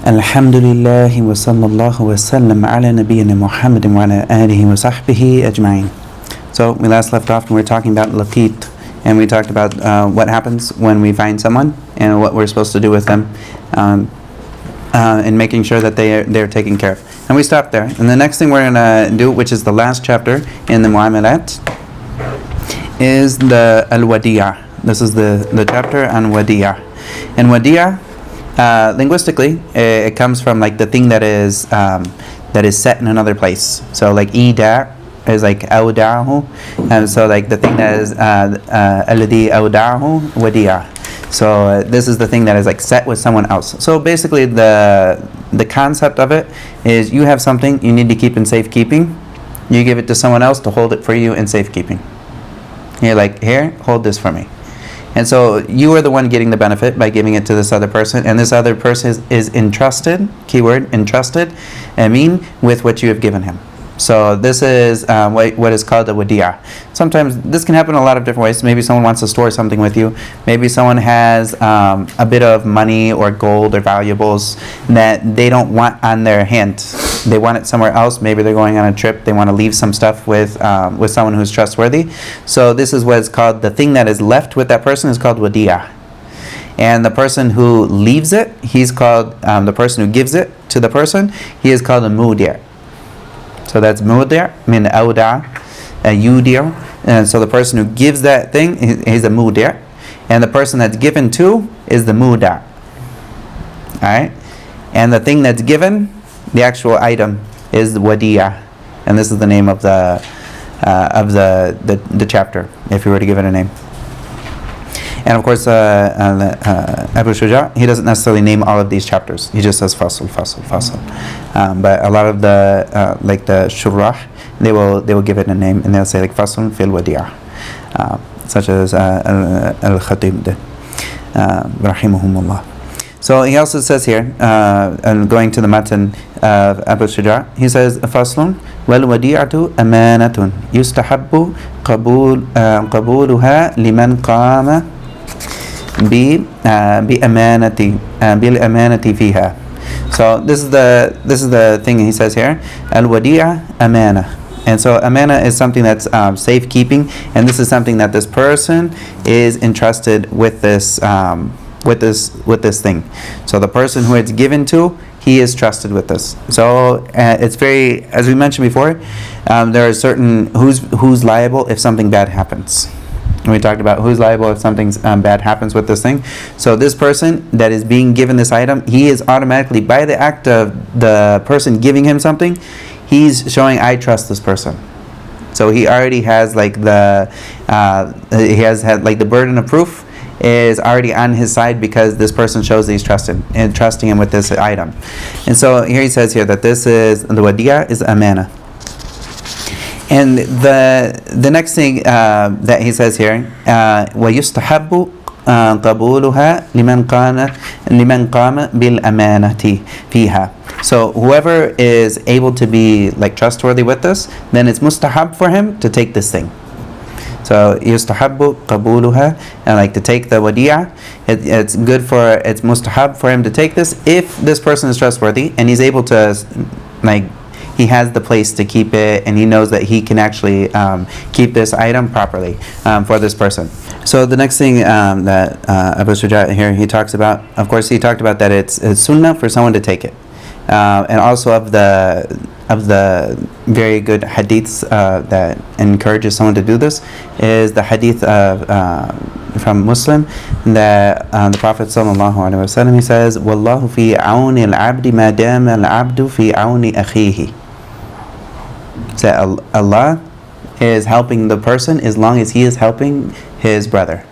Alhamdulillah wa sallallahu wa sallam ala nabiyyina Muhammadin wa ala alihi wa sahbihi ajma'in. So we last left off and we were talking about laqit, and we talked about what happens when we find someone and what we're supposed to do with them, and making sure that they're taken care of. And we stopped there. And the next thing we're going to do, which is the last chapter in the mu'amalat, is the al-wadiyah. This is the chapter on wadiyah. And wadiyah, linguistically, it comes from like the thing that is set in another place. So like ida is like awda'ahu, and so like the thing that is alladhi awda'ahu wadiyah. So this is the thing that is like set with someone else. So basically the concept of it is you have something you need to keep in safekeeping. You give it to someone else to hold it for you in safekeeping. You're like, here, hold this for me. And so you are the one getting the benefit by giving it to this other person, and this other person is entrusted, keyword, entrusted, with what you have given him. So this is what is called a wadiyah. Sometimes this can happen in a lot of different ways. Maybe someone wants to store something with you. Maybe someone has a bit of money or gold or valuables that they don't want on their hand. They want it somewhere else. Maybe they're going on a trip. They want to leave some stuff with someone who's trustworthy. So this is what is called, the thing that is left with that person is called wadiyah. And the person who leaves it, he's called, the person who gives it to the person, he is called a mudi'. So that's mudi' min awda' yudi'u. And so the person who gives that thing, he's a mudi'. And the person that's given to is the muda'. Alright? And the thing that's given, the actual item, is the wadiyah. And this is the name of the chapter, if you were to give it a name. And of course, Abu Shujaa, he doesn't necessarily name all of these chapters. He just says fasl. But a lot of the like the shurah, they will give it a name, and they'll say like fasl fil wadiyah, such as al-Khatib, rahimahumullah. So he also says here, and going to the Mutn of Abu Shujaa, he says faslun wal wadiyatu amanatun yustahabbu qabuluha liman qama bil-amanati fiha. So this is the thing he says here. Al-wadi'a amana. And so amana is something that's safekeeping, and this is something that this person is entrusted with this thing. So the person who it's given to, he is trusted with this. So it's very, as we mentioned before, there are certain who's liable if something bad happens. And we talked about who's liable if something bad happens with this thing. So this person that is being given this item, he is automatically, by the act of the person giving him something, he's showing, I trust this person. So he already has like the burden of proof is already on his side, because this person shows that he's trusting him with this item. And so here he says here that this is, the wadiyah is amana. And the next thing that he says here, وَيُسْتَحَبُّ قَبُولُهَا لِمَنْ قَامَ بِالْأَمَانَةِ فِيهَا. So whoever is able to be like trustworthy with this, then it's mustahab for him to take this thing. So yustahabbu qabuluha, and like to take the wadiyah, it's mustahab for him to take this if this person is trustworthy and he's able to, like, he has the place to keep it, and he knows that he can actually keep this item properly for this person. So the next thing that Abu Shujaa here, he talks about, of course he talked about that it's sunnah for someone to take it. And also of the very good hadiths that encourages someone to do this is the hadith from Muslim that the Prophet ﷺ, he says, "Wallahu fi auni al-abdi ma dama al-abdu fi auni akhihi." So Allah is helping the person as long as he is helping his brother.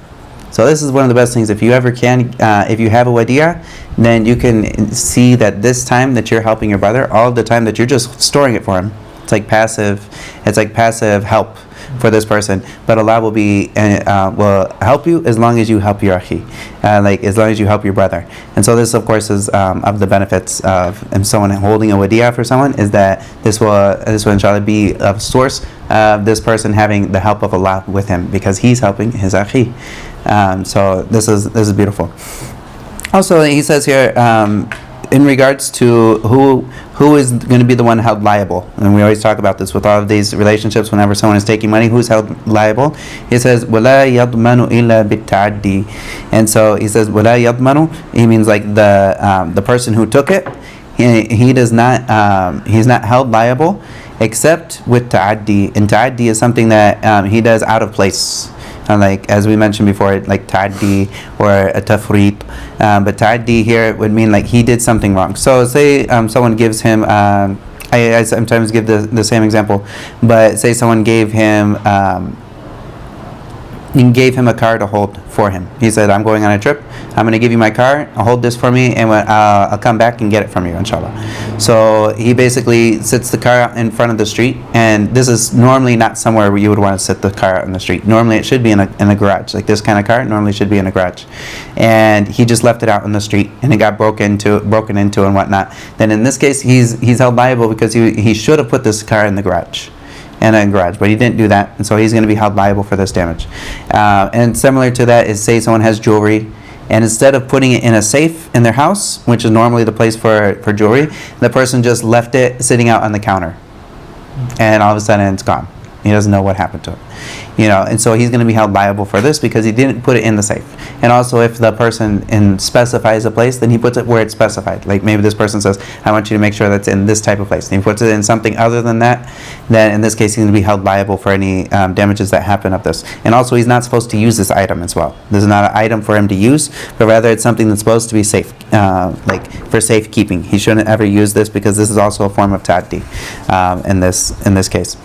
So this is one of the best things. If you ever can, if you have a wadiyah, then you can see that this time that you're helping your brother, all the time that you're just storing it for him, it's like passive help for this person. But Allah will help you as long as you help your akhi, like as long as you help your brother. And so this, of course, is of the benefits of someone holding a wadiyah for someone, is that this will inshallah be a source of this person having the help of Allah with him, because he's helping his akhi. So this is beautiful. Also, he says here, in regards to who is going to be the one held liable, and we always talk about this with all of these relationships. Whenever someone is taking money, who's held liable? He says وَلَا يَضْمَنُ إِلَّا بِالتَّعَدِّي. And so he says وَلَا يَضْمَنُ, he means like the person who took it, he does not he's not held liable except with ta'addi. And ta'addi is something that he does out of place. Like as we mentioned before, like ta'addi or a tafrit, but ta'addi here would mean like he did something wrong. So say someone gives him, I sometimes give the same example, but say someone gave him a car to hold for him. He said, I'm going on a trip, I'm going to give you my car, hold this for me, and I'll come back and get it from you, inshallah. So he basically sits the car out in front of the street, and this is normally not somewhere where you would want to sit the car out in the street. Normally it should be in a garage. Like this kind of car normally should be in a garage. And he just left it out in the street, and it got broken into and whatnot. Then in this case, he's held liable because he should have put this car in the garage. But he didn't do that, and so he's going to be held liable for this damage. And similar to that is, say someone has jewelry, and instead of putting it in a safe in their house, which is normally the place for jewelry, the person just left it sitting out on the counter, and all of a sudden it's gone. He doesn't know what happened to it, and so he's going to be held liable for this because he didn't put it in the safe. And also, if the person specifies a place, then he puts it where it's specified. Like maybe this person says, I want you to make sure that's in this type of place, and he puts it in something other than that, then in this case he's going to be held liable for any damages that happen of this. And also, he's not supposed to use this item as well. This is not an item for him to use, but rather it's something that's supposed to be safe, like for safekeeping. He shouldn't ever use this because this is also a form of ta'addi in this case.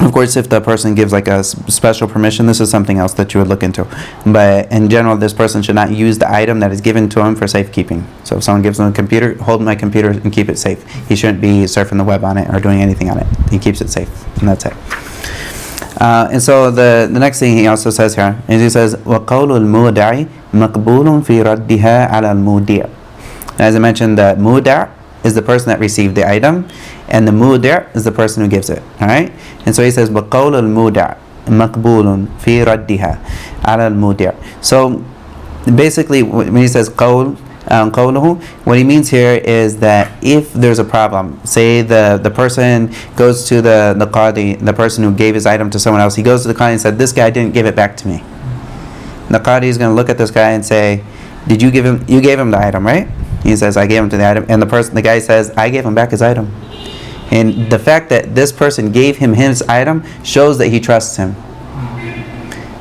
Of course, if the person gives like a special permission, this is something else that you would look into. But in general, this person should not use the item that is given to him for safekeeping. So if someone gives him a computer, hold my computer and keep it safe. He shouldn't be surfing the web on it or doing anything on it. He keeps it safe, and that's it. And so the next thing he also says here is he says وَقَوْلُ الْمُودَعِ مَقْبُولٌ فِي رَدِّهَا عَلَى الْمُودِعِ. As I mentioned, the muda' is the person that received the item, and the muda' is the person who gives it. All right, and so he says وَقَوْلُ الْمُودَعِ مَقْبُولٌ فِي رَدِّهَا عَلَى الْمُودِعِ. So basically, when he says qawluhu, what he means here is that if there's a problem, say the person goes to the qadi, the person who gave his item to someone else, he goes to the qadi and said, this guy didn't give it back to me. The qadi is going to look at this guy and say, you gave him the item, right? He says, I gave him to the item, and the guy says, I gave him back his item. And the fact that this person gave him his item shows that he trusts him.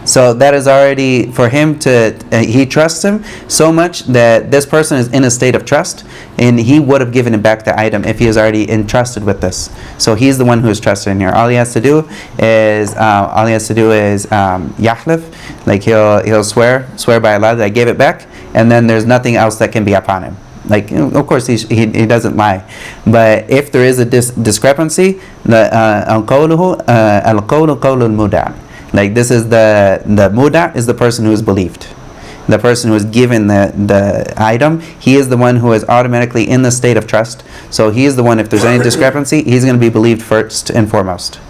So that is already, for him to, he trusts him so much that this person is in a state of trust, and he would have given him back the item if he is already entrusted with this. So he's the one who is trusted in here. All he has to do is yahlif, like he'll swear by Allah that I gave it back, and then there's nothing else that can be upon him. Like, of course, he doesn't lie, but if there is a discrepancy, the al-qawlu al-muda'. Like this is the muda' is the person who is believed. The person who is given the item, he is the one who is automatically in the state of trust. So he is the one, if there's any discrepancy, he's going to be believed first and foremost.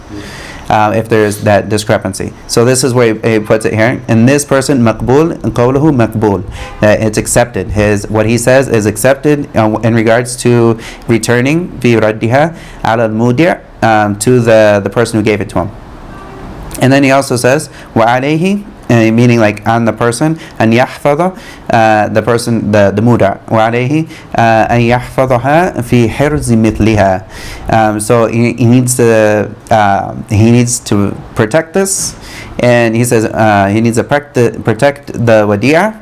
If there's that discrepancy. So this is where he puts it here. And this person, maqbul, qawluhu maqbul. It's accepted. What he says is accepted in regards to returning fi raddiha ala al-mudi' to the person who gave it to him. And then he also says, wa alayhi, meaning like on the person, and yahfadha, the person, the muda', wa alayhi an yahfadhaha fi hirzi mithliha. So he needs to protect this, and he says he needs to protect the wadi'ah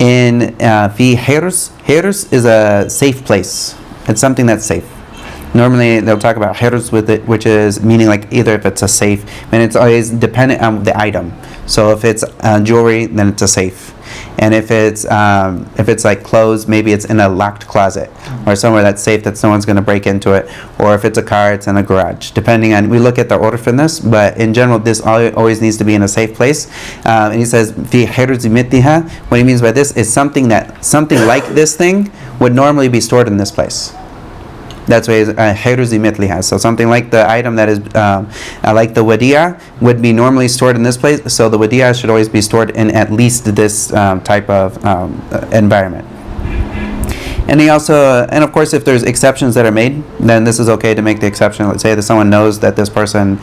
in fi hirz. Hirz is a safe place. It's something that's safe. Normally they'll talk about hirz with it, which is meaning like either if it's a safe, and it's always dependent on the item. So if it's jewelry, then it's a safe, and if it's like clothes, maybe it's in a locked closet or somewhere that's safe that no one's going to break into it. Or if it's a car, it's in a garage. Depending on, we look at the order for this, but in general, this always needs to be in a safe place. And he says fi hirzi mitliha. What he means by this is something like this thing would normally be stored in this place. That's why it's hirzi mitliha. So something like the item that is like the wadi'ah would be normally stored in this place. So the wadi'ah should always be stored in at least this type of environment. And he also, and of course, if there's exceptions that are made, then this is okay to make the exception. Let's say that someone knows that this person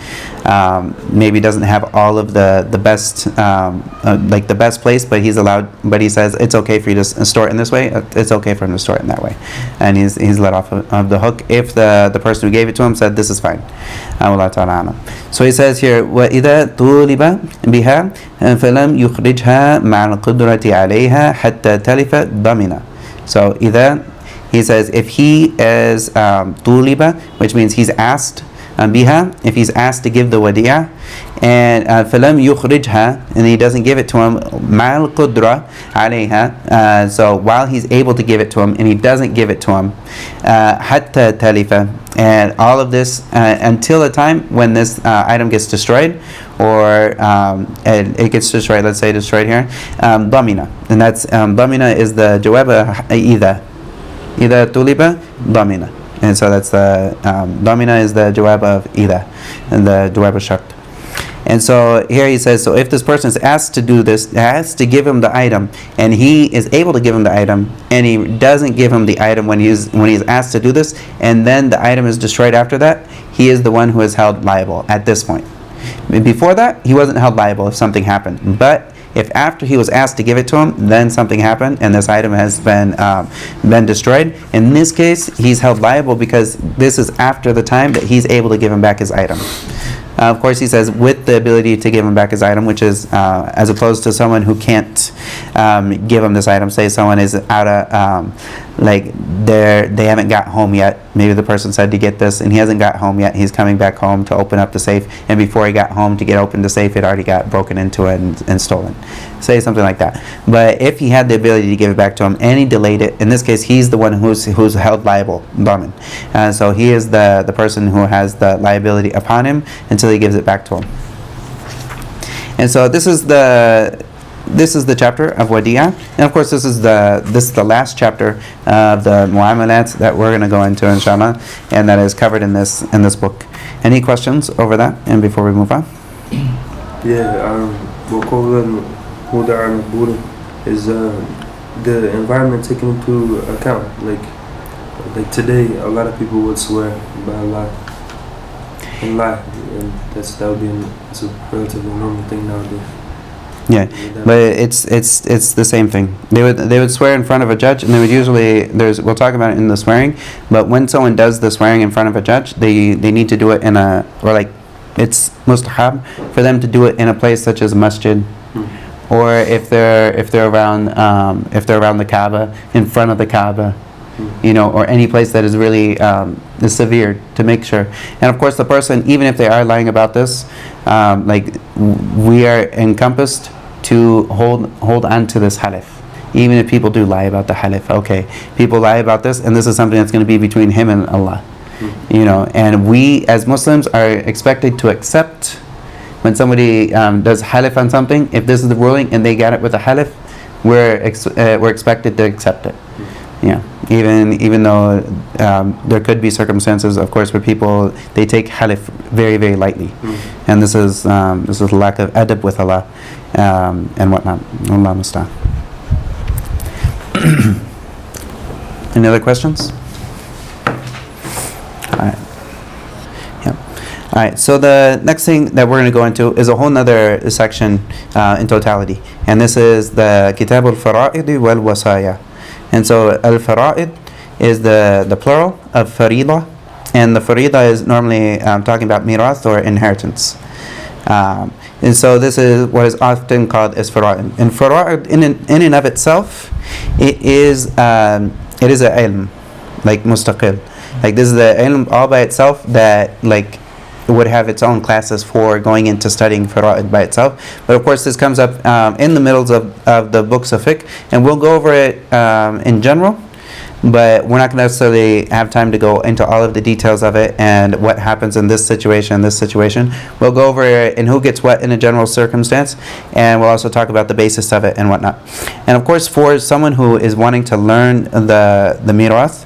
maybe doesn't have all of the best, like the best place, but he's allowed, but he says it's okay for you to store it in this way. It's okay for him to store it in that way, and he's let off of the hook if the person who gave it to him said this is fine. Allah Ta'ala alam. So he says here, وَإِذَا طُولِبَ بِهَا فَلَمْ يُخْرِجْهَا مَعَ الْقُدْرَةِ عَلَيْهَا حَتَّى تَلِفَ ضَمِنَ. So either he says if he is tuliba, which means he's asked biha, if he's asked to give the wadi'ah, and falam yukhrijha, and he doesn't give it to him ma'al qudra alayha, so while he's able to give it to him and he doesn't give it to him, hatta talifa, and all of this until a time when this item gets destroyed, or it gets destroyed, let's say destroyed here, damina, and that's damina is the jawab either tuliba damina, and so that's the damina is the jawab of either, and the jawab of shart. And so here he says, so if this person is asked to do this, asked to give him the item, and he is able to give him the item, and he doesn't give him the item when he's asked to do this, and then the item is destroyed after that, he is the one who is held liable at this point. Before that, he wasn't held liable if something happened, but if after he was asked to give it to him, then something happened and this item has been destroyed, in this case he's held liable because this is after the time that he's able to give him back his item. Of course, he says with the ability to give him back his item, which is as opposed to someone who can't give him this item. Say someone is out of like they haven't got home yet. Maybe the person said to get this and he hasn't got home yet. He's coming back home to open up the safe, and before he got home to get open the safe, it already got broken into and stolen. Say something like that. But if he had the ability to give it back to him and he delayed it, in this case he's the one who's held liable, damin. So he is the person who has the liability upon him until he gives it back to him. And so this is the chapter of Wadi'ah, and of course this is the last chapter of the Mu'amalat that we're going to go into, inshallah, and that is covered in this book. Any questions over that, and before we move on? Is the environment taken into account? Like today, a lot of people would swear by Allah and lie, and that would be it's a relatively normal thing nowadays. Yeah, but it's the same thing. They would swear in front of a judge, and they would usually we'll talk about it in the swearing. But when someone does the swearing in front of a judge, they need to do it it's mustahab for them to do it in a place such as masjid, or if they're around the Kaaba, in front of the Kaaba, or any place that is really is severe, to make sure. And of course, the person, even if they are lying about this, we are encompassed to hold on to this halif. Even if people do lie about the halif, okay, people lie about this, and this is something that's going to be between him and Allah, and we as Muslims are expected to accept when somebody does halif on something. If this is the ruling and they got it with a halif, we're expected to accept it. Yeah, even though there could be circumstances, of course, where people they take halif very, very lightly, and this is lack of adab with Allah and whatnot. Allah musta'an. Any other questions? All right. Yeah. All right. So the next thing that we're going to go into is a whole nother section in totality, and this is the Kitab al-Fara'id wal Wasaya. And so al-fara'id is the plural of farida, and the farida is normally talking about mirath or inheritance. And so this is what is often called as fara'id. And fara'id in and of itself, it is a ilm, like mustaqil. Like this is the ilm all by itself that would have its own classes for going into studying fara'id by itself. But of course this comes up in the middles of the books of fiqh, and we'll go over it in general, but we're not going to necessarily have time to go into all of the details of it and what happens in this situation. We'll go over it and who gets what in a general circumstance, and we'll also talk about the basis of it and whatnot. And of course, for someone who is wanting to learn the mirath,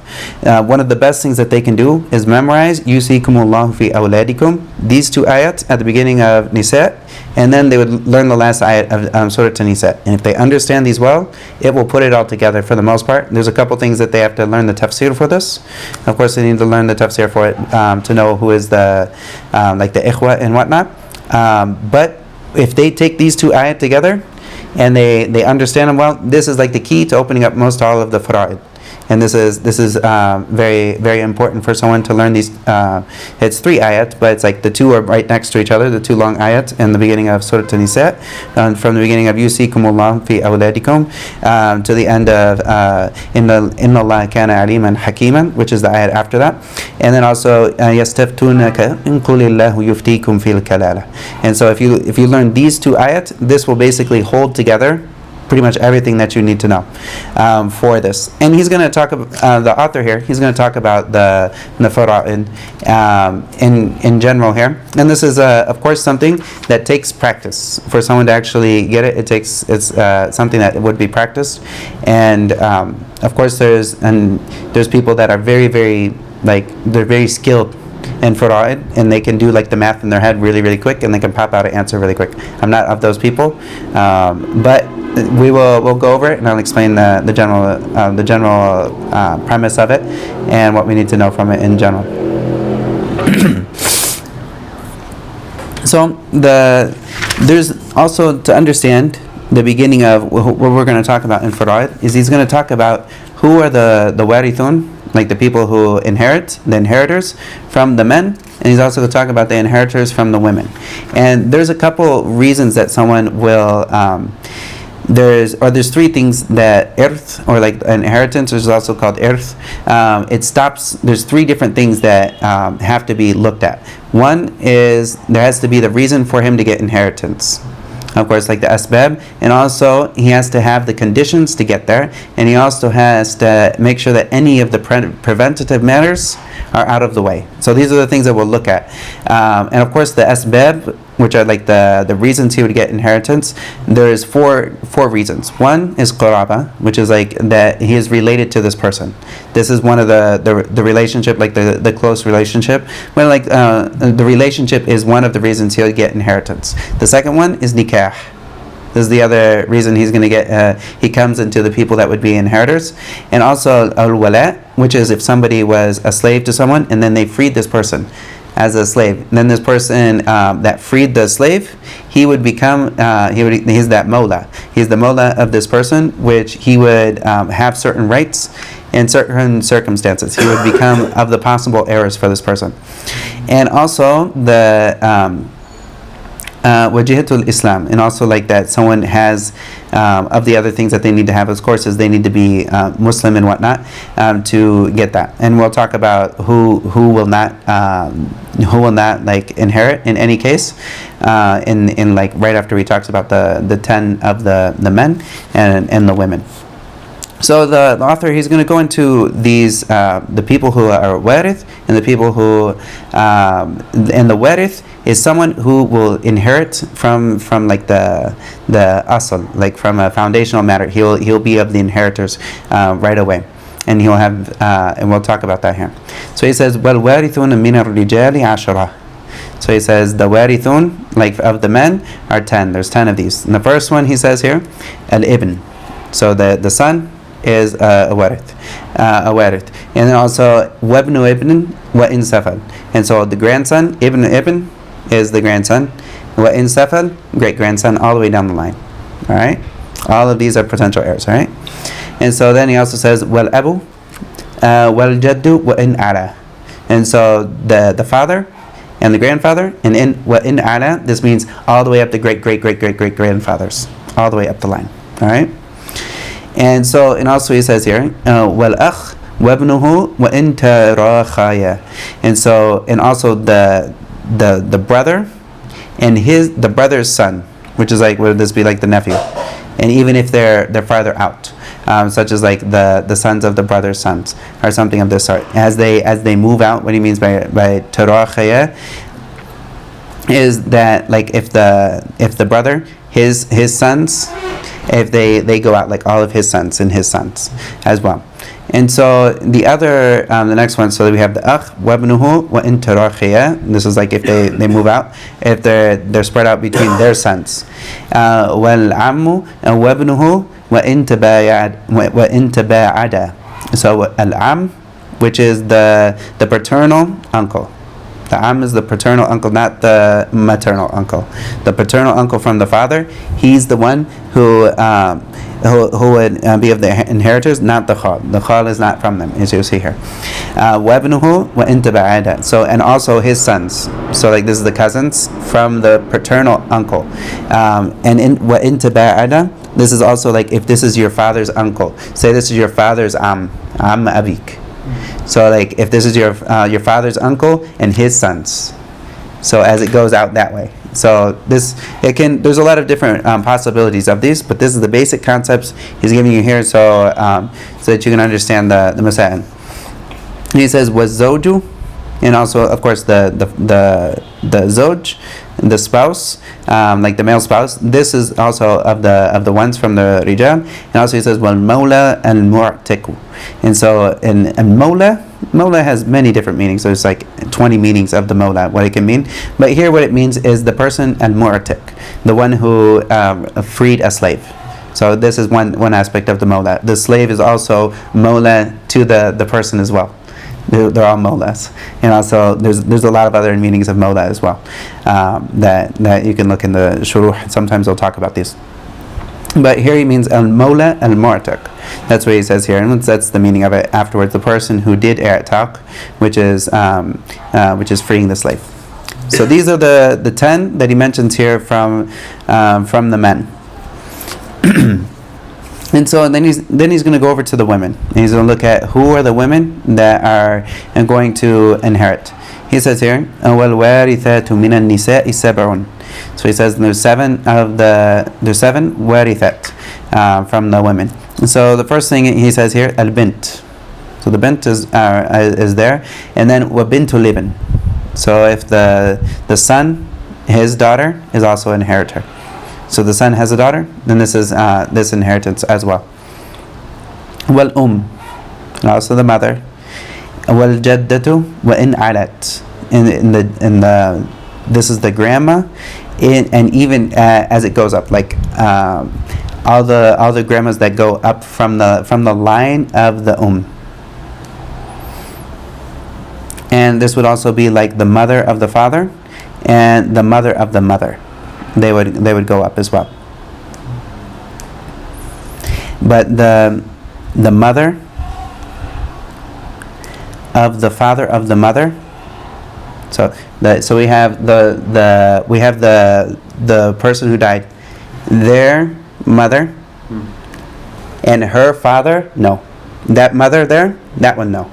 one of the best things that they can do is memorize Yusikumullahu fi awladikum. These two ayat at the beginning of Nisa, and then they would learn the last ayat of Surah An-Nisa. And if they understand these well, it will put it all together for the most part. There's a couple things that they have to learn the tafsir for this. Of course, they need to learn the tafsir for it to know who is the like the ikhwa and whatnot. But if they take these two ayat together and they understand them well, this is like the key to opening up most all of the fara'id. And this is very, very important for someone to learn these. It's 3 ayat, but it's like the 2 are right next to each other, the 2 long ayat in the beginning of Surah An-Nisa, from the beginning of Yusikumullahu fi awladikum to the end of Inna Allah kana aliman hakiman, which is the ayat after that. And then also Yastaftunaka in qulillahu yuftikum fil kalala. And so if you learn these 2 ayat, this will basically hold together pretty much everything that you need to know for this. And he's going to talk about the author here. He's going to talk about the fara'id in general here. And this is of course something that takes practice for someone to actually get it. It's something that would be practiced. And of course there's people that are very, very they're very skilled in fara'id, and they can do like the math in their head really, really quick, and they can pop out an answer really quick. I'm not of those people, but we'll go over it, and I'll explain the general premise of it and what we need to know from it in general. So there's also to understand the beginning of what we're going to talk about in fara'id is he's going to talk about who are the warithun, like the people who inherit, the inheritors from the men, and he's also going to talk about the inheritors from the women. And there's a couple reasons that someone will there's 3 things that irth, or like inheritance, is also called irth. There's 3 different things that have to be looked at. One is there has to be the reason for him to get inheritance, of course, like the asbab, and also he has to have the conditions to get there, and he also has to make sure that any of the preventative matters are out of the way. So these are the things that we'll look at, and of course the asbab, which are like the reasons he would get inheritance. There's four reasons. One is quraba, which is like that he is related to this person. This is one of the relationship, like the close relationship. Well, like the relationship is one of the reasons he'll get inheritance. The second one is nikah. This is the other reason he's going to get. He comes into the people that would be inheritors, and also al-wala, which is if somebody was a slave to someone and then they freed this person as a slave. And then this person that freed the slave, he would become he's that mawla. He's the mawla of this person, which he would have certain rights in certain circumstances. He would become of the possible heirs for this person. And also the wajihatul Islam, and also like that someone has of the other things that they need to have, of course, is they need to be Muslim and whatnot to get that. And we'll talk about who will not like inherit in any case in like right after he talks about the 10 of the men and the women. So the author, he's going to go into these the people who are warith, and the people who and the warith is someone who will inherit from like the asl, like from a foundational matter. He'll be of the inheritors right away, and he'll have and we'll talk about that here. So he says, wal warithun min ar-rijali 'ashara. So he says the warithun, like of the men, are 10. There's 10 of these. And the first one he says here, al-ibn. So the son is a warith, and then also wabnu ibn wa in safal. And so the grandson, ibn is the grandson, wa in safal, great grandson, all the way down the line. All right, all of these are potential heirs. All right, and so then he also says wal abu wal jaddu wa in ala. And so the father and the grandfather, and in wa in ala, this means all the way up to great grandfathers, all the way up the line. All right. And so, and also he says here, wal akh wabnuhu wa in tarakhaya. And so, and also the brother and the brother's son, which is like, would this be like the nephew? And even if they're farther out, such as like the sons of the brother's sons, or something of this sort, as they move out. What he means by tarakhaya is that like if the brother, his sons, if they go out, like all of his sons and his sons as well. And so the other, the next one, so we have the akh, wabnuhu, wa in tarakhiya. This is like if they move out, if they're spread out between their sons. Wal ammu, wabnuhu, wa in tabaada. So al-am, which is the paternal uncle. The am is the paternal uncle, not the maternal uncle. The paternal uncle from the father, he's the one who would be of the inheritors, not the khal. The khal is not from them, as you see here. وَابْنُهُ وَإِنْ تَبَعَدَ. So, and also his sons. So like this is the cousins from the paternal uncle. And in وَإِنْ تَبَعَدَ, this is also like if this is your father's uncle. Say this is your father's am abik. So like if this is your father's uncle and his sons, so as it goes out that way. So there's a lot of different possibilities of these, but this is the basic concepts he's giving you here, so that you can understand the masail. He says was zawju, and also of course the zawj, the spouse, like the male spouse. This is also of the ones from the rijal. And also he says wal mawla al mu'tiku. And so in mawla has many different meanings. So it's like 20 meanings of the mawla, what it can mean. But here what it means is the person al mu'tik, the one who freed a slave. So this is one aspect of the mawla. The slave is also mawla to the person as well. They're all mawlas. And also there's a lot of other meanings of mawla as well, that you can look in the shuruh. Sometimes they'll talk about these. But here he means al-mawla al-mu'taq. That's what he says here, and that's the meaning of it afterwards. The person who did i'taq, which is freeing the slave. So these are the 10 that he mentions here from the men. And so then he's going to go over to the women. And he's going to look at who are the women that are going to inherit. He says here, وَالْوَارِثَاتُ مِنَ النِّسَاءِ سَبْعٌ. So he says there's seven warithat from the women. And so the first thing he says here, al-bint. So the bint is there, and then وَبِنْتُ لِبْن. So if the son, his daughter is also an inheritor. So the son has a daughter, then this is this inheritance as well. Wal and also the mother. Wal jaddatu wa in alat. In the this is the grandma, and even as it goes up, like all the grandmas that go up from the line of the And this would also be like the mother of the father and the mother of the mother. They would go up as well. But the mother of the father of the mother. So we have the person who died, their mother, and her father. No, that mother there, that one no.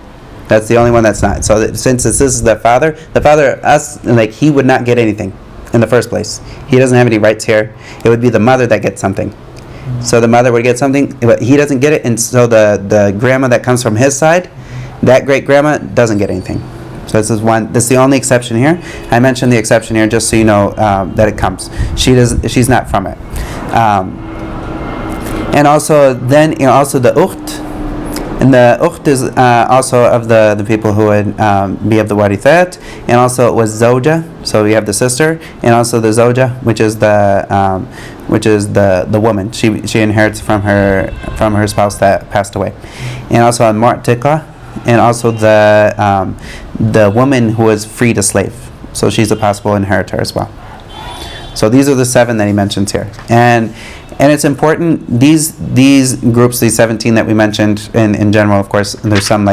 That's the only one that's not. So since this is the father, us, like he would not get anything in the first place. He doesn't have any rights here. It would be the mother that gets something. So the mother would get something, but he doesn't get it, and so the grandma that comes from his side, that great grandma doesn't get anything. So this is the only exception here. I mentioned the exception here just so you know that it comes. She's not from it. And also then also the ukht. And the ukht is also of the people who would be of the warithat, and also it was zawja, so we have the sister, and also the zawja, which is the woman. She inherits from her spouse that passed away, and also al-mu'tiqa, and also the woman who was freed a slave. So she's a possible inheritor as well. So these are the 7 that he mentions here, and it's important, these groups, these 17 that we mentioned in general, of course, and there's some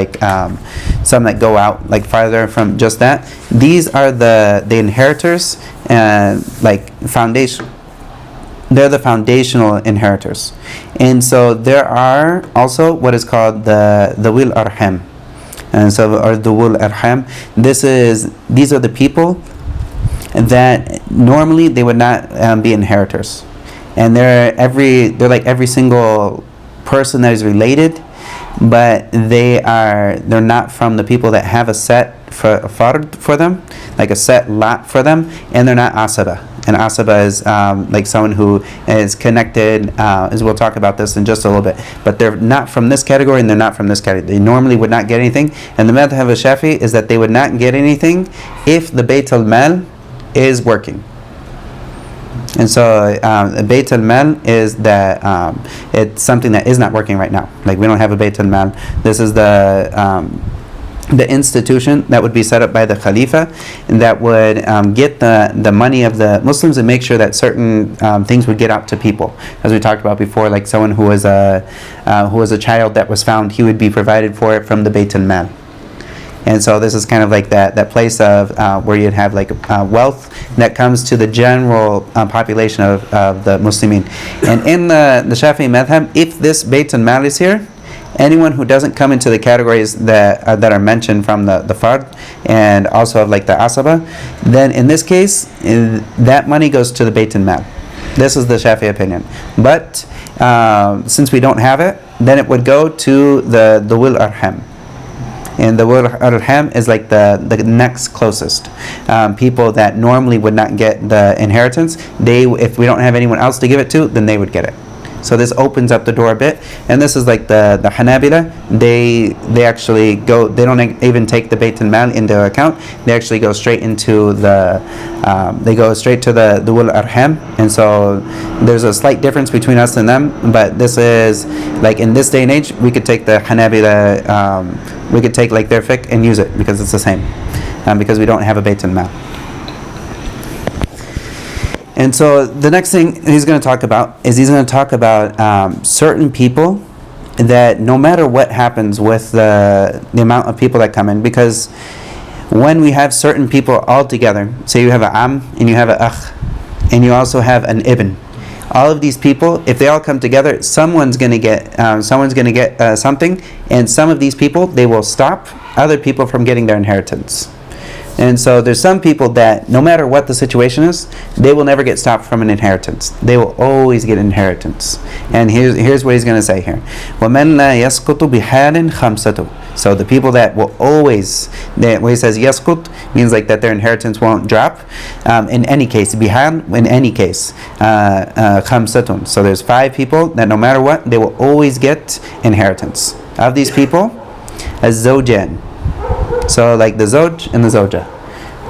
some that go out like farther from just that. These are the inheritors, like foundation. They're the foundational inheritors. And so there are also what is called the wil arham. And so, or the wil arham, these are the people that normally they would not be inheritors. And they're like every single person that is related, but they're not from the people that have a set fard for them, like a set lot for them, and they're not asaba. And asaba is like someone who is connected, as we'll talk about this in just a little bit. But they're not from this category and they're not from this category. They normally would not get anything. And the madhab of Shafi'i is that they would not get anything if the Bayt al-Mal is working. And so Bayt al-Mal is that it's something that is not working right now. Like we don't have a Bayt al-Mal. This is the institution that would be set up by the Khalifa, and that would get the money of the Muslims and make sure that certain things would get out to people. As we talked about before, like someone who was a child that was found, he would be provided for it from the Bayt al-Mal. And so this is kind of like that place of where you'd have like wealth that comes to the general population of the Muslimin. And in the Shafi'i madhab, if this Bayt al-Mal is here, anyone who doesn't come into the categories that are mentioned from the fard and also of like the asaba, then in this case, that money goes to the Bayt al-Mal. This is the Shafi'i opinion. But since we don't have it, then it would go to the Wil Arham. And the Wil Arham is like the next closest. People that normally would not get the inheritance, if we don't have anyone else to give it to, then they would get it. So this opens up the door a bit, and this is like the Hanabila. They actually go. They don't even take the Bayt al-Mal into account. They actually go straight into the Wil Arham. And so there's a slight difference between us and them. But this is like in this day and age, we could take the Hanabila. We could take like their fiqh and use it because it's the same, because we don't have a Bayt al-Mal. And so the next thing he's going to talk about is certain people that no matter what happens with the amount of people that come in, because when we have certain people all together, say you have an am and you have an akh and you also have an ibn, all of these people, if they all come together, someone's going to get something, and some of these people, they will stop other people from getting their inheritance. And so there's some people that no matter what the situation is, they will never get stopped from an inheritance. They will always get inheritance. And here's what he's going to say here. وَمَنْ لَا يَسْقُطُ بِحَالٍ خَمْسَةُ. So the people that will always, when he says yasqut, means like that their inheritance won't drop. In any case, bihal, in any case, khamsatun. So there's 5 people that no matter what, they will always get inheritance. Of these people, az-zawjan. So like the zoj and the zoja,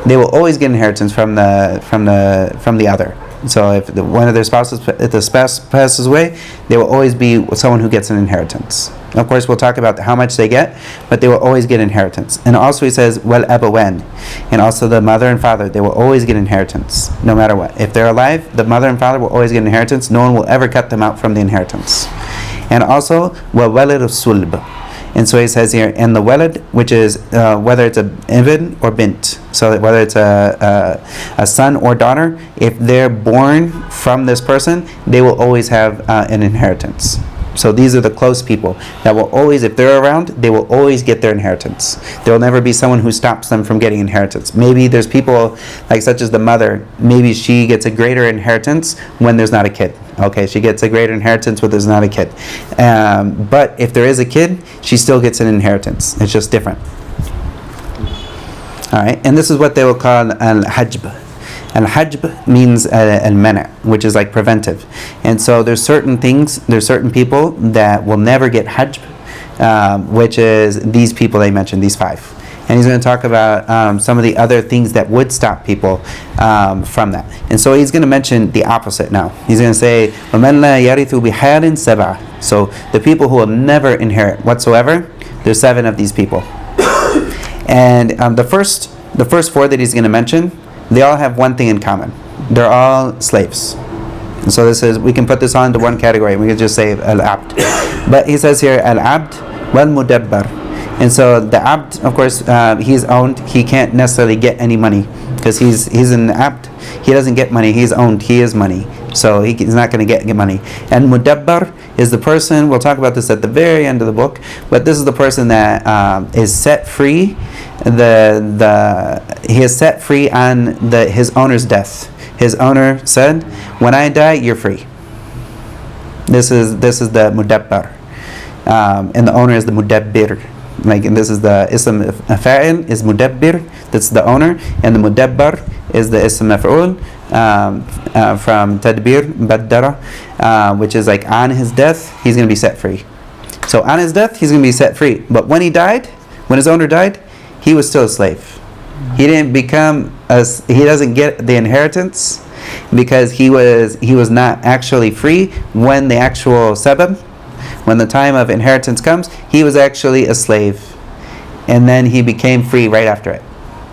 they will always get inheritance from the other. So if one of their spouses, if the spouse passes away, they will always be someone who gets an inheritance. Of course, we'll talk about how much they get, but they will always get inheritance. And also he says, well, abawan, and also the mother and father, they will always get inheritance, no matter what. If they're alive, the mother and father will always get inheritance. No one will ever cut them out from the inheritance. And also, wa walad sulb. And so he says here, and the walad, which is whether it's a ibn or bint, so whether it's a son or daughter, if they're born from this person, they will always have an inheritance. So these are the close people that will always, if they're around, they will always get their inheritance. There will never be someone who stops them from getting inheritance. Maybe there's people like such as the mother, maybe she gets a greater inheritance when there's not a kid. Okay, she gets a greater inheritance when there's not a kid. But if there is a kid, she still gets an inheritance. It's just different. Alright, and this is what they will call al-hajb. Al-hajb means al-mana', which is like preventive. And so there's certain people that will never get hajb, which is these people they mentioned, these 5. And he's going to talk about some of the other things that would stop people from that. And so he's going to mention the opposite now. He's going to say, وَمَنْ لَا يَرِثُ بِحَالٍ سَبْعَةٍ. So the people who will never inherit whatsoever, there's 7 of these people. And the first 4 that he's going to mention, they all have one thing in common. They're all slaves. And so we can put this on to one category. We can just say al-abd. But he says here, al-abd wal-mudabbar. And so the abd, of course, he's owned. He can't necessarily get any money because he's an abd. He doesn't get money. He's owned. He is money. So he's not going to get money. And mudabbar is the person, we'll talk about this at the very end of the book, but this is the person that is set free. He is set free on his owner's death. His owner said, when I die, you're free. This is the mudabbar. And the owner is the mudabbir. And this is the ism fa'il is mudabbir, that's the owner, and the mudabbar is the ism maf'ul, from tadbir baddara, which is like on his death, he's going to be set free. So on his death, he's going to be set free. But when he died, when his owner died, he was still a slave. He didn't become he doesn't get the inheritance because he was not actually free when the actual sabab, when the time of inheritance comes, he was actually a slave, and then he became free right after it.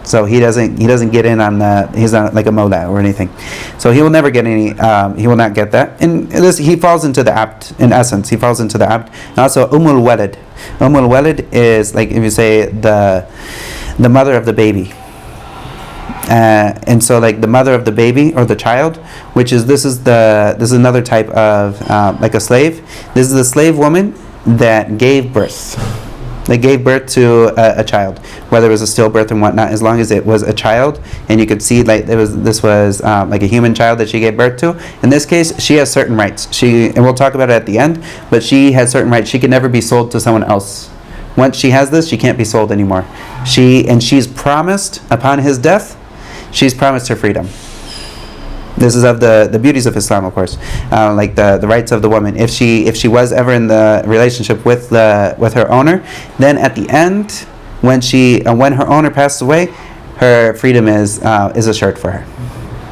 So he doesn't get in on he's not like a mawla or anything. So he will never get any. He will not get that. And this, he falls into the abd. In essence, he falls into the abd. And also umul walad. Umul walad is like, if you say the mother of the baby. And so like the mother of the baby or the child, which is this is another type of like a slave. This is the slave woman that gave birth. They gave birth to a child, whether it was a stillbirth and whatnot. As long as it was a child, and you could see like this was like a human child that she gave birth to. In this case, she has certain rights. And we'll talk about it at the end. But she has certain rights. She can never be sold to someone else. Once she has this, she can't be sold anymore. She's promised upon his death. She's promised her freedom. This is of the beauties of Islam, of course, like the rights of the woman. If she was ever in the relationship with her owner, then at the end, when her owner passed away, her freedom is assured for her,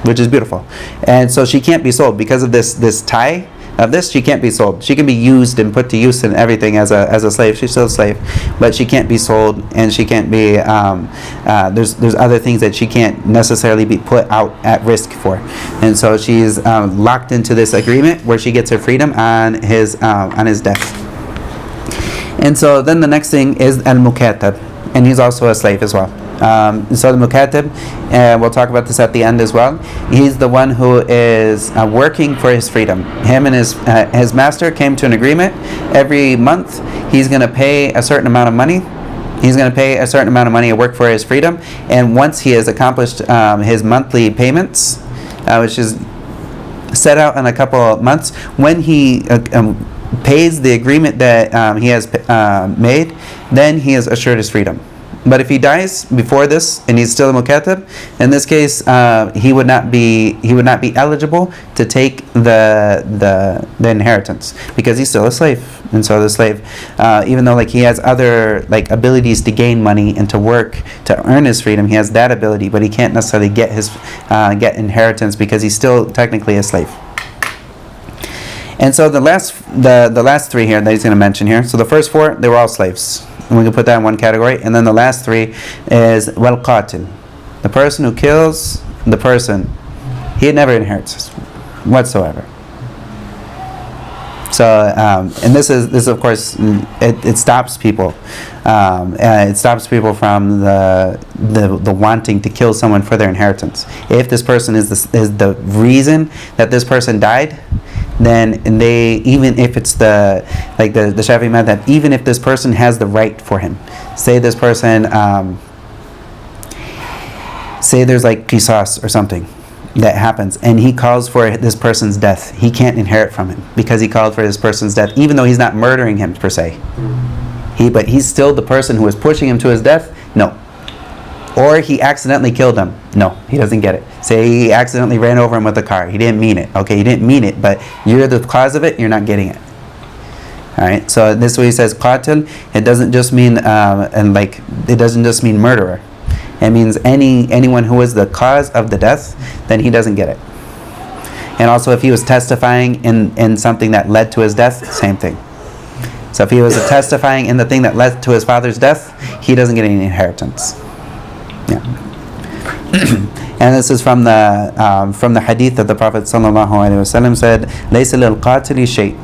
which is beautiful. And so she can't be sold because of this tie of this. She can't be sold. She can be used and put to use and everything as a slave. She's still a slave, but she can't be sold, and she can't be. There's other things that she can't necessarily be put out at risk for, and so she's locked into this agreement where she gets her freedom on his death. And so then the next thing is al-mukatab, and he's also a slave as well. So the mukatab, we'll talk about this at the end as well. He's the one who is working for his freedom. Him and his master came to an agreement. Every month, he's going to pay a certain amount of money. He's going to pay a certain amount of money to work for his freedom. And once he has accomplished his monthly payments, which is set out in a couple of months, when he pays the agreement that he has made, then he is assured his freedom. But if he dies before this and he's still a mukatab, in this case, he would not be eligible to take the inheritance because he's still a slave. And so the slave, even though like he has other like abilities to gain money and to work to earn his freedom, he has that ability, but he can't necessarily get get inheritance because he's still technically a slave. And so the last three here that he's going to mention here. So the first four, they were all slaves. And we can put that in one category. And then the last three is wal qatil, the person who kills the person. He never inherits whatsoever. So and this is of course it stops people. It stops people from the wanting to kill someone for their inheritance. If this person is the reason that this person died, then even if it's the Shafi'i madhab, even if this person has the right for him, say this person, say there's like qisas or something that happens, and he calls for this person's death, he can't inherit from him because he called for this person's death, even though he's not murdering him per se. But he's still the person who is pushing him to his death. No. Or he accidentally killed him. No, he doesn't get it. Say he accidentally ran over him with a car. He didn't mean it. Okay, he didn't mean it, but you're the cause of it, you're not getting it. Alright, so this way he says qatil, it doesn't just mean it doesn't just mean murderer. It means anyone who is the cause of the death, then he doesn't get it. And also if he was testifying in something that led to his death, same thing. So if he was testifying in the thing that led to his father's death, he doesn't get any inheritance. Yeah. And this is from the hadith that the Prophet ﷺ said, "Laysa lil qatili shay."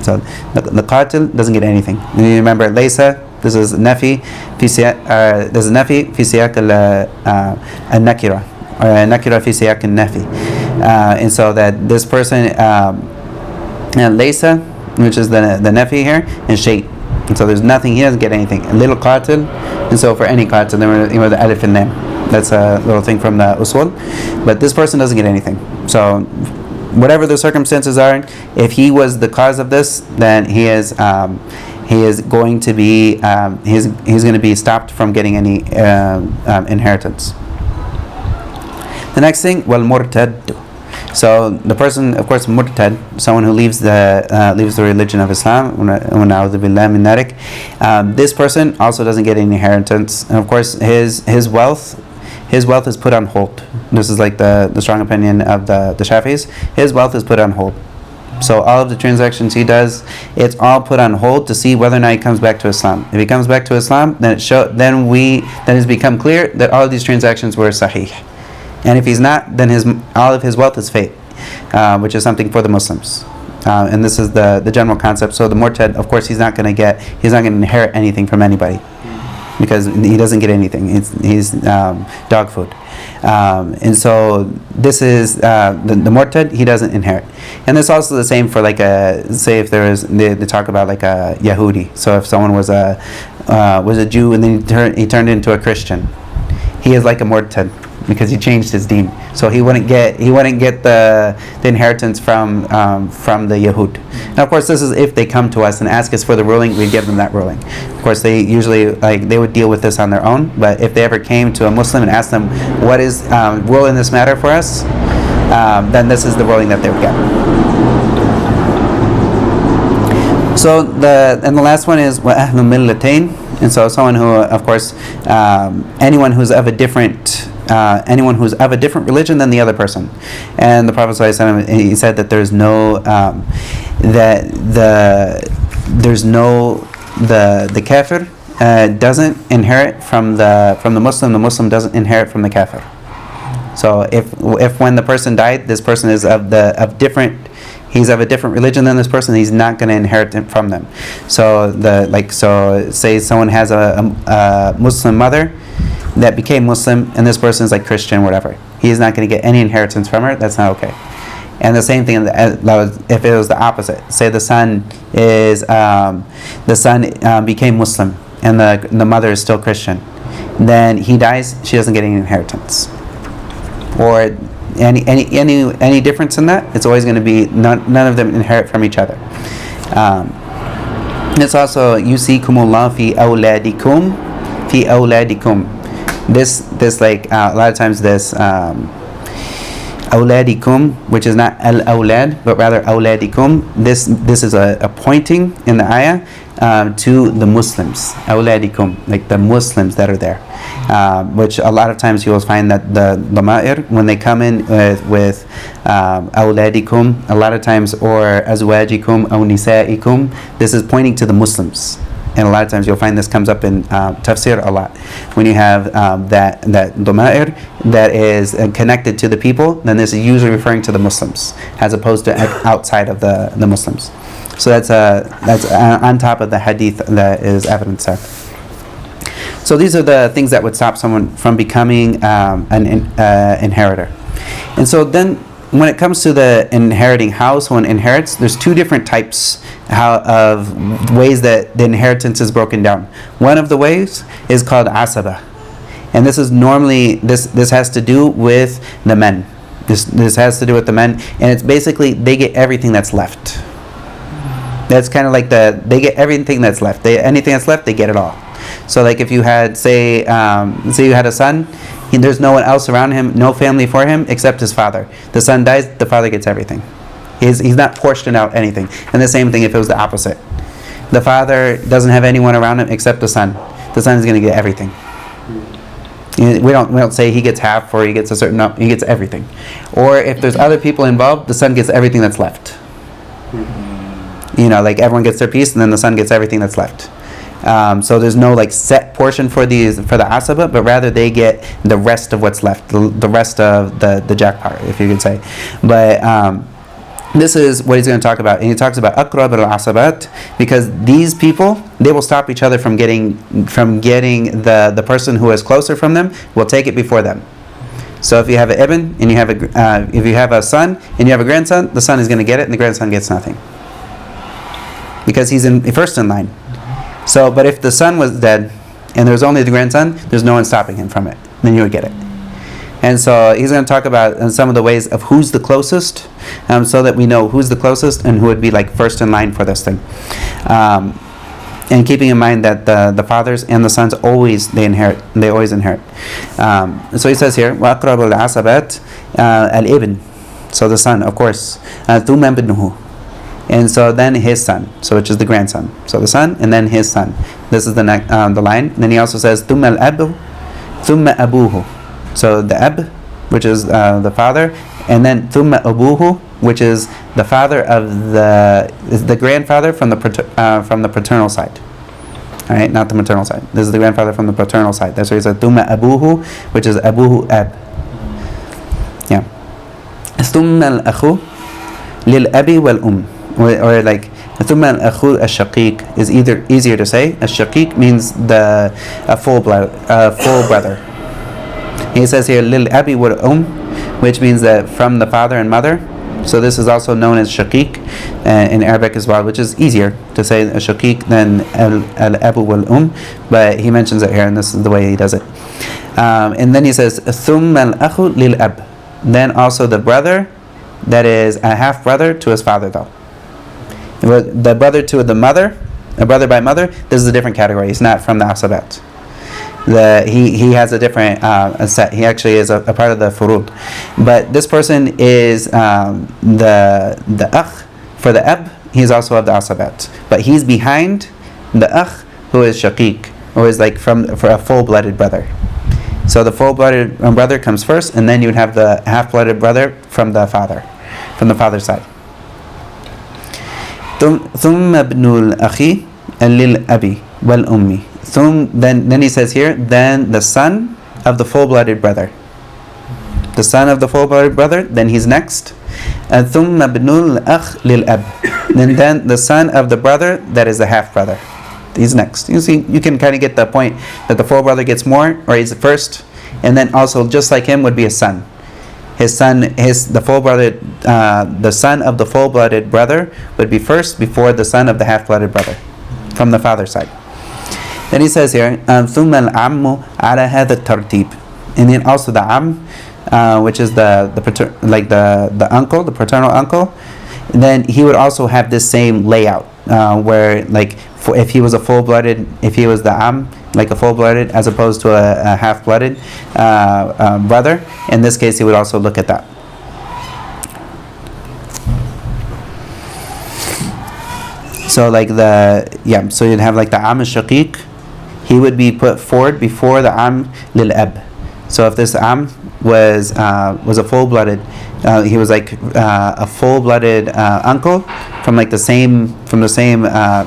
So the qatil doesn't get anything. And you remember, laysa. This is nafi fi siyaq. This is nafi fi siyaq al nakira, or nakira fi siyaq al nafi. And so that this person, laysa, which is the nafi here, and shay. And so there's nothing. He doesn't get anything. A little qatil. And so for any qatil, there were the alif in there. That's a little thing from the usul. But this person doesn't get anything. So whatever the circumstances are, if he was the cause of this, then he is going to be he's going to be stopped from getting any inheritance. The next thing, wal murtad. So the person, of course, murtad, someone who leaves the religion of Islam. This person also doesn't get any inheritance, and of course his wealth is put on hold. This is like the strong opinion of the Shafi'is. His wealth is put on hold. So all of the transactions he does, it's all put on hold to see whether or not he comes back to Islam. If he comes back to Islam, then it's become clear that all of these transactions were sahih. And if he's not, then all of his wealth is fate, which is something for the Muslims. And this is the general concept. So the murtad, of course, he's not going to inherit anything from anybody, because he doesn't get anything. He's dog food. And so this is the murtad, he doesn't inherit. And it's also the same for like say if there is, they talk about like a Yahudi. So if someone was a Jew and then he turned into a Christian, he is like a murtad, because he changed his deen. So he wouldn't get the inheritance from the Yahud. Now, of course, this is if they come to us and ask us for the ruling, we give them that ruling. Of course, they usually they would deal with this on their own. But if they ever came to a Muslim and asked them what is rule in this matter for us, then this is the ruling that they would get. So the last one is wa ahlu millatain, and so someone who, of course, anyone who's of a different religion than the other person. And the Prophet ﷺ, he said that the kafir doesn't inherit from the Muslim. The Muslim doesn't inherit from the kafir. So if when the person died, this person is he's of a different religion than this person, he's not going to inherit it from them. So say someone has a Muslim mother that became Muslim, and this person is like Christian, whatever. He is not going to get any inheritance from her. That's not okay. And the same thing if it was the opposite. Say the son became Muslim, and the mother is still Christian. Then he dies, she doesn't get any inheritance. Or any difference in that, it's always going to be none of them inherit from each other. It's also yusikumullah fi awladikum. This like a lot of times this awladikum, which is not al-awlad but rather awladikum, this is a pointing in the ayah to the Muslims, awladikum, like the Muslims that are there, which a lot of times you will find that the dama'ir, when they come in with awladikum, a lot of times, or azwajikum aw nisaikum, this is pointing to the Muslims. And a lot of times you'll find this comes up in tafsir a lot. When you have that dama'ir that is connected to the people, then this is usually referring to the Muslims as opposed to outside of the Muslims. So that's on top of the hadith that is evidence there. So these are the things that would stop someone from becoming an inheritor. And so then when it comes to the inheriting, how someone inherits, there's two different types of ways that the inheritance is broken down. One of the ways is called asaba, and this is normally this has to do with the men. This has to do with the men, and it's basically they get everything that's left. That's kind of like they get everything that's left. Anything that's left, they get it all. So like if you had say you had a son, there's no one else around him, no family for him except his father. The son dies, the father gets everything. He's not portioned out anything. And the same thing if it was the opposite. The father doesn't have anyone around him except the son. The son is going to get everything. We don't say he gets half or he gets a certain number. He gets everything. Or if there's other people involved, the son gets everything that's left. Like everyone gets their piece, and then the son gets everything that's left. So there's no like set portion for the asaba, but rather they get the rest of what's left, the rest of the jackpot, if you could say. But this is what he's going to talk about, and he talks about aqrab al-asabat, because these people, they will stop each other from getting the person who is closer from them will take it before them. So if you have an ibn and if you have a son and you have a grandson, the son is going to get it and the grandson gets nothing, because he's first in line. So, but if the son was dead and there's only the grandson, there's no one stopping him from it, then you would get it. And so he's going to talk about some of the ways of who's the closest, so that we know who's the closest and who would be like first in line for this thing. And keeping in mind that the fathers and the sons always inherit. So he says here, وَأَقْرَبُ الْعَصَبَاتِ الْإِبْنِ. So the son, of course. ثُمَّ ابْنُهُ. And so then his son, so which is the grandson. So the son and then his son. This is the line. And then he also says ثُمَّ الْأَبُ ثُمَّ أَبُوهُ. So the ab, which is the father, and then ثُمَّ أَبُوهُ, which is the father of the grandfather from the paternal side. All right, not the maternal side. This is the grandfather from the paternal side. That's why he said ثُمَّ أَبُوهُ, which is أبوه ab. Yeah. ثُمَّ الْأَخُ لِلْأَبِ وَالْأُمِّ. Or like ثُمَّ الْأَخُ الشَّقِيقِ is either easier to say. الشَّقِيق means a full brother. He says here لِلْأَبِ وَالْأُمِّ, which means that from the father and mother. So this is also known as shaqiq in Arabic as well, which is easier to say a shaqiq than al-abu wal-um, but he mentions it here, and this is the way he does it. And then he says thumma al-akhu lil-ab. Then also the brother that is a half brother to his father, though. The brother to the mother, a brother by mother, this is a different category. It's not from the asabat. He has a different set. He actually is a part of the furud. But this person is the akh for the ab. He's also of the asabat. But he's behind the akh who is shaqiq, who is like for a full-blooded brother. So the full-blooded brother comes first, and then you would have the half-blooded brother from the father's side. ثم ابن الأخي للأبي والأمي. Then he says here, then the son of the full-blooded brother. The son of the full-blooded brother, then he's next. ثم ابن الأخ للأب. Then the son of the brother that is the half-brother. He's next. You see, you can kind of get the point that the full brother gets more, or he's the first, and then also just like him would be his son. The son of the full-blooded brother would be first before the son of the half-blooded brother from the father's side. Then he says here, ثُمَّ الْعَمُّ عَلَى هَذَا التَّرْتِيبِ. And then also the am, which is the uncle, the paternal uncle. And then he would also have this same layout, where like if he was a full-blooded, if he was the am, like a full-blooded as opposed to a half-blooded brother, in this case he would also look at that. So like so you'd have like the am shaqiq, he would be put forward before the am lil ab. So if this am was a full-blooded, he was like a full-blooded uncle from the same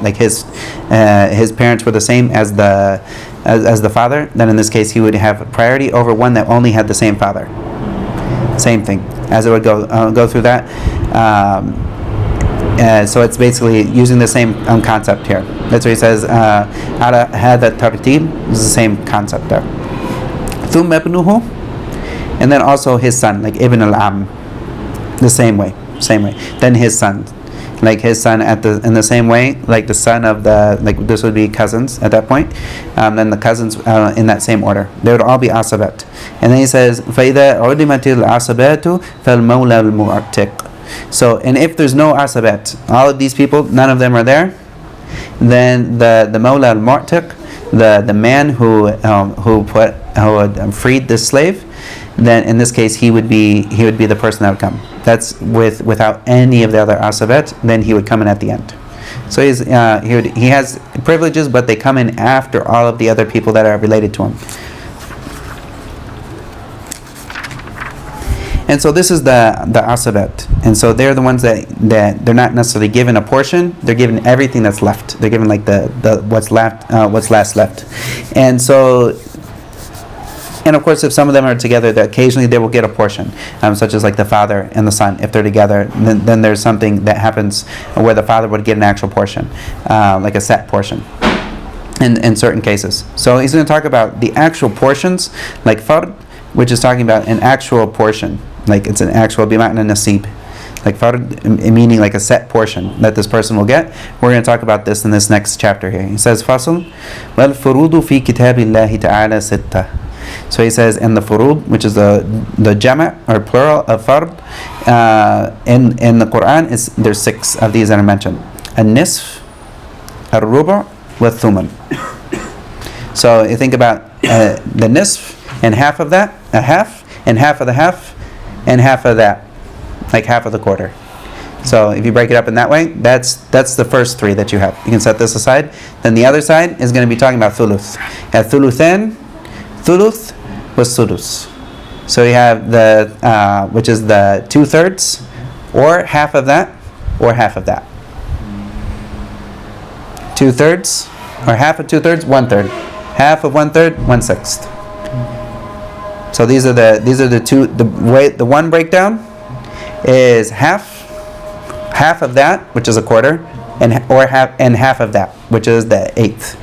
like his parents were the same as the father, then in this case he would have priority over one that only had the same father. Same thing as it would go through that. So it's basically using the same concept here. That's what he says. Ala hada tartib is the same concept there. Thumma ibnuhu, and then also his son, like ibn al-am, the same way. Then his son, like his son in the same way, like the son of this would be cousins at that point. Then the cousins in that same order, they would all be asabat. And then he says, فَإِذَا عُدِمَتِ الْعَصَبَاتُ فَالْمَوْلَى الْمُعْتِقِ. So, and if there's no asabat, all of these people, none of them are there, then the mawla al-mu'tiq, the man who freed this slave, then in this case he would be the person that would come. That's without any of the other asabat, then he would come in at the end. So he has privileges, but they come in after all of the other people that are related to him. And so this is the asabat, and so they're the ones that they're not necessarily given a portion; they're given everything that's left. They're given like the what's left, what's last left, and so. And of course, if some of them are together, that occasionally they will get a portion, such as like the father and the son. If they're together, then there's something that happens where the father would get an actual portion, like a set portion, in certain cases. So he's going to talk about the actual portions, like fard, which is talking about an actual portion, like it's an actual bima'na nasib, like fard meaning like a set portion that this person will get. We're going to talk about this in this next chapter here. He says, "Fasl, wal furudu fi kitabillahi ta'ala sitta." So he says, and the furud, which is the jama' or plural of fard, in the Quran there's 6 of these that are mentioned: an-nisf, al-rubu', with thuman. So you think about the nisf and half of that, a half, and half of the half, and half of that, like half of the quarter. So if you break it up in that way, that's the first three that you have. You can set this aside. Then the other side is going to be talking about thuluth. At thuluthen, thuluth was sudus. So you have the which is the 2/3, or half of that, or half of that. 2/3, or half of 2/3, 1/3. Half of 1/3, 1/6. So these are the two. The one breakdown is half of that, which is a quarter, and half of that, which is the eighth.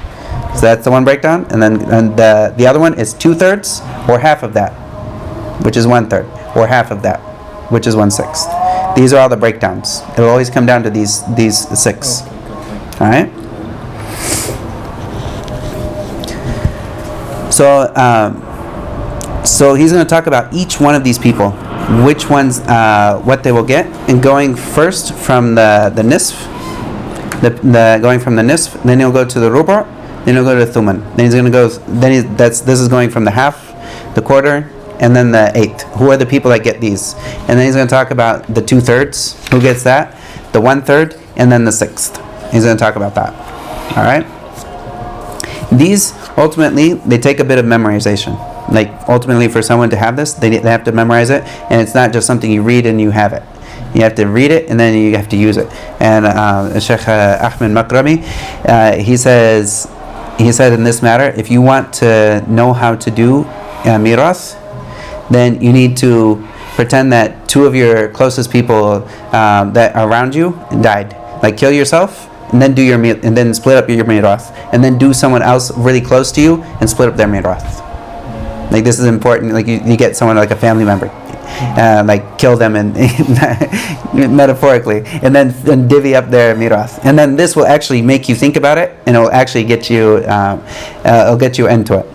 So that's the one breakdown, and then the other one is 2/3 or half of that, which is 1/3, or half of that, which is 1/6. These are all the breakdowns. It will always come down to these six. All right. So he's going to talk about each one of these people, which ones, what they will get, and going first from the nisf, going from the nisf, then he'll go to the rubu', then he'll go to the thuman. Then he's going to go. This is going from the half, the quarter, and then the eighth. Who are the people that get these? And then he's going to talk about the 2/3, who gets that, the 1/3, and then the 1/6. He's going to talk about that. All right. These ultimately they take a bit of memorization. Like ultimately, for someone to have this, they have to memorize it, and it's not just something you read and you have it. You have to read it and then you have to use it. And Sheikh Ahmed Makrami, he said in this matter, if you want to know how to do mirath, then you need to pretend that two of your closest people that are around you died. Like kill yourself and then and then split up your mirath, and then do someone else really close to you and split up their mirath. Like this is important. Like you get someone like a family member, like kill them and metaphorically, and then divvy up their mirath, and then this will actually make you think about it, and it will actually get you, it'll get you into it.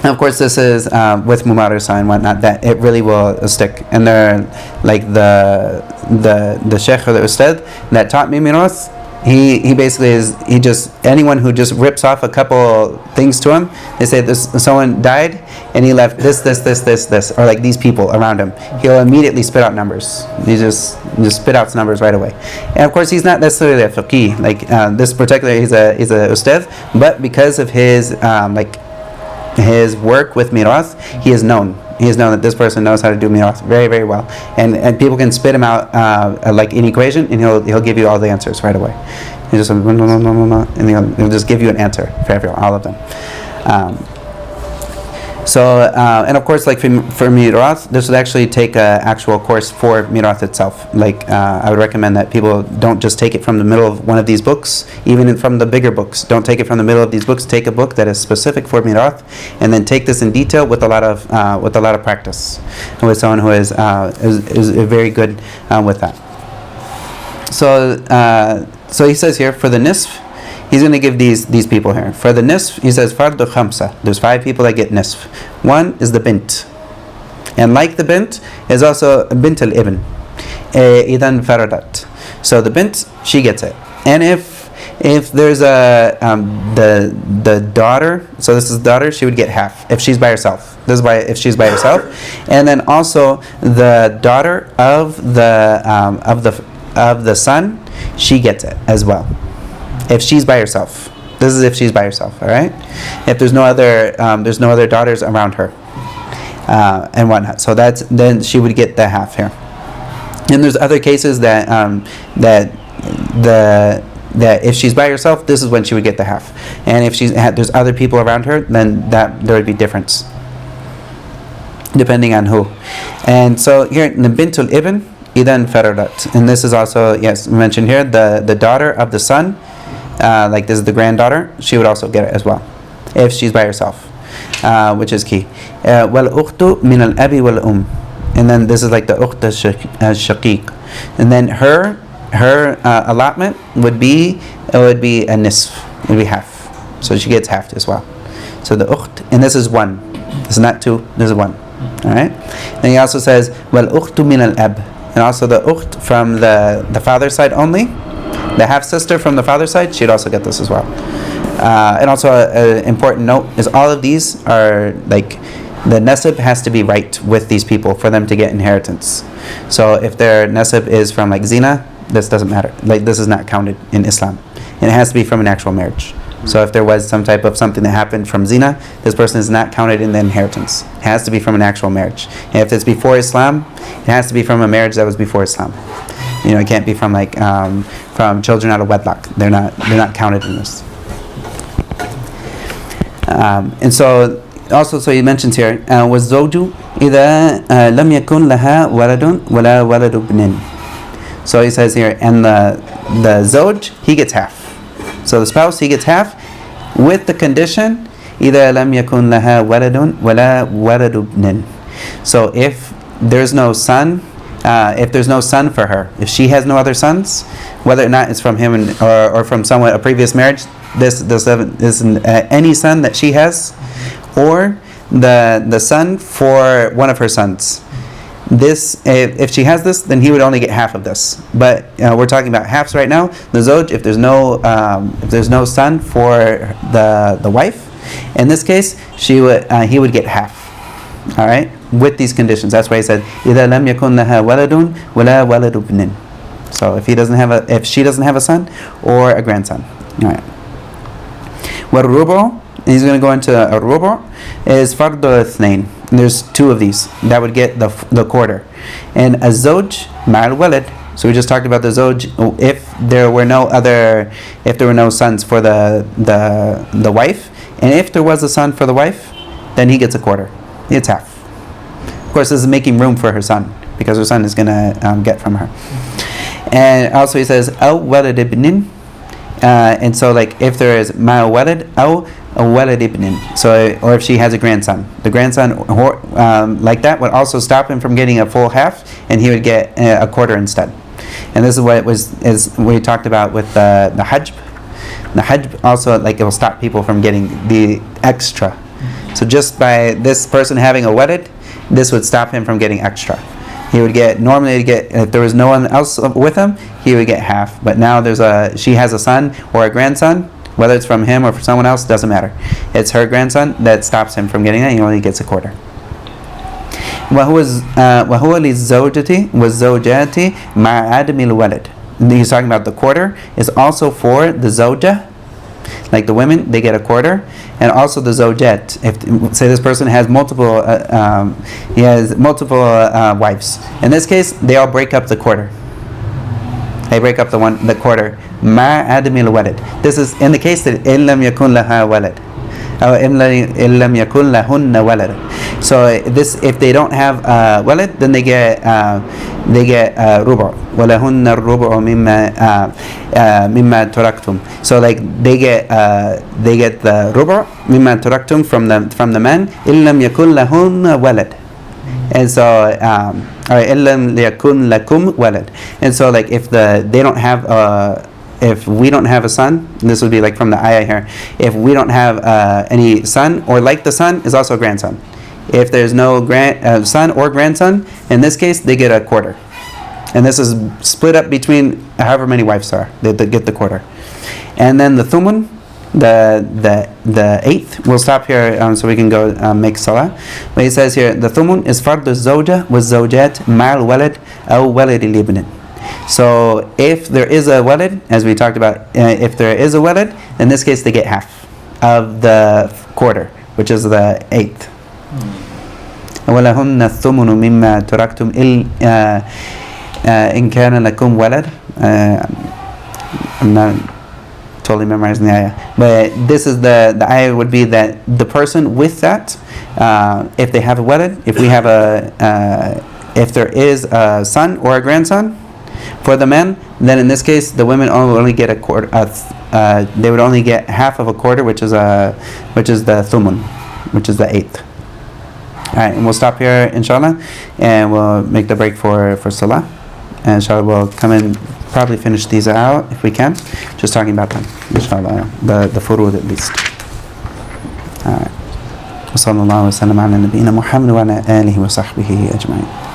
And of course, this is with mumarasa and whatnot that it really will stick. And they're like the sheikh or the ustad that taught me mirath. He basically is, anyone who just rips off a couple things to him, they say someone died and he left this, or like these people around him, he'll immediately spit out numbers. He just spit out numbers right away. And of course he's not necessarily a faqih, like this particular, he's a ustad, but because of his his work with mirath, he is known that this person knows how to do mirath very, very well, and people can spit him out like an equation, and he'll give you all the answers right away. He just and he'll just give you an answer for all of them. And of course, like for mirath, this would actually take an actual course for mirath itself. Like I would recommend that people don't just take it from the middle of one of these books, even from the bigger books. Don't take it from the middle of these books. Take a book that is specific for mirath, and then take this in detail with a lot of practice, and with someone who is very good with that. So he says here for the nisf. He's going to give these people here. For the nisf, he says fardu khamsa. There's 5 people that get nisf. One is the bint, and like the bint is also bint al-ibn. Idan faradat. So the bint, she gets it. And if there's the daughter, so this is the daughter, she would get half if she's by herself. This is if she's by herself, and then also the daughter of the son, she gets it as well. If she's by herself, this is if she's by herself. All right. If there's no other daughters around her, and whatnot, so then she would get the half here. And there's other cases that if she's by herself, this is when she would get the half. And if there's other people around her, then there would be difference depending on who. And so here in the bintul ibn idan faradat, and this is also mentioned here, the daughter of the son. Like this is the granddaughter, she would also get it as well if she's by herself, which is key. Wal ukhtu min al abi wal and then this is like the ukht shaqiq, and then her allotment would be a nisf, it would be half, so she gets half as well. So the ukht, and this is 1, this is not 2, this is 1. All right. Then he also says wal ukhtu min al ab, and also the ukht from the father's side only, the half-sister from the father's side, she'd also get this as well. And also an important note is all of these are like, the nasab has to be right with these people for them to get inheritance. So if their nasab is from like zina, this doesn't matter. Like, this is not counted in Islam. And it has to be from an actual marriage. So if there was some type of something that happened from zina, this person is not counted in the inheritance. It has to be from an actual marriage. And if it's before Islam, it has to be from a marriage that was before Islam. You know, it can't be from like from children out of wedlock. They're not counted in this. And so also, so he mentions here, وَالزَّوْجُ إِذَا لَمْ يَكُنْ لَهَا وَلَدٌ وَلَا وَلَدُ ابْنٍ. So he says here, and the zawj, he gets half. So the spouse, he gets half, with the condition, إِذَا لَمْ يَكُنْ لَهَا وَلَدٌ وَلَا وَلَدُ ابْنٍ. So if there's no son, for her, if she has no other sons, whether or not it's from him or from someone, a previous marriage, this any son that she has, or the son for one of her sons. This, if she has this, then he would only get half of this. But we're talking about halves right now. The zawj, if there's no son for the wife, in this case, he would get half. All right, with these conditions. That's why he said, إِذَا لَمْ يَكُنْ لَهَا وَلَدٌ وَلَا وَلَدُ ابْنٍ. So if she doesn't have a son or a grandson. All right. وَالرُّبُعُ, he's going to go into a rubu', is fardu ithnain. There's two of these that would get the quarter. And a zawj ma'al walad. So we just talked about the zawj. If there were no sons for the wife, and if there was a son for the wife, then he gets a quarter. He gets half. Of course, this is making room for her son, because her son is going to get from her. And also he says, aw walad ibnin. And so like if there is ma walad aw walad ibnin, so or if she has a grandson, the grandson like that would also stop him from getting a full half, and he would get a quarter instead. And this is what is we talked about with the hajb. The hajb also, like, it will stop people from getting the extra. So just by this person having a walad, this would stop him from getting extra. He would get, normally if there was no one else with him, he would get half. But now she has a son or a grandson, whether it's from him or from someone else, doesn't matter. It's her grandson that stops him from getting that. He only gets a quarter. وَهُوَ لِلزَّوْجَةِ وَالزَّوْجَاتِ مَعَ عَدْمِ الْوَلَدِ. He's talking about the quarter is also for the zawja, like the women, they get a quarter, and also the zawjat. If say this person has multiple wives, in this case they all break up the quarter. They break up the quarter. Ma admil walad. This is in the case that in lam yakun laha walad, or in lam yakun lahunna walad. So this, if they don't have walad, then they get rubu'. وَلَهُنَّ الرُّبُعُ مِمَّا تُرَكْتُمْ. So like they get the rubu' مِمَّا تُرَكْتُمْ from the men. إِن لَمْ يَكُنْ لَهُنَّ وَلَدٌ. And so إِن لَمْ يَكُنْ لَكُمْ وَلَدٌ. And so like if they don't have if we don't have a son, this would be like from the ayah here. If we don't have any son, or like the son is also a grandson. If there's no son or grandson, in this case they get a quarter. And this is split up between however many wives are. They get the quarter. And then the thumun, the eighth. We'll stop here so we can go make salah. But he says here, the thumun is fardu zawja wa zawjat ma'al walad aw walad al-ibn. So if there is a walad, as we talked about, if there is a walad, in this case they get half of the quarter, which is the eighth. وَلَهُنَّ الثُّمُنُ مِمَّا تُرَكْتُمْ إِن كَانَ لَكُمْ وَلَدٌ. I'm not totally memorizing the ayah, but this is the ayah would be that the person with that, if they have a walad, if there is a son or a grandson for the men, then in this case the women only get a quarter. They would only get half of a quarter, which is the thumun, which is the eighth. Alright, and we'll stop here, inshallah, and we'll make the break for salah. And inshallah we'll come in, probably finish these out if we can. Just talking about them, inshallah, the furud at least. Alright. وصلى الله وسلم على نبينا محمد وعلى آله وصحبه أجمعين.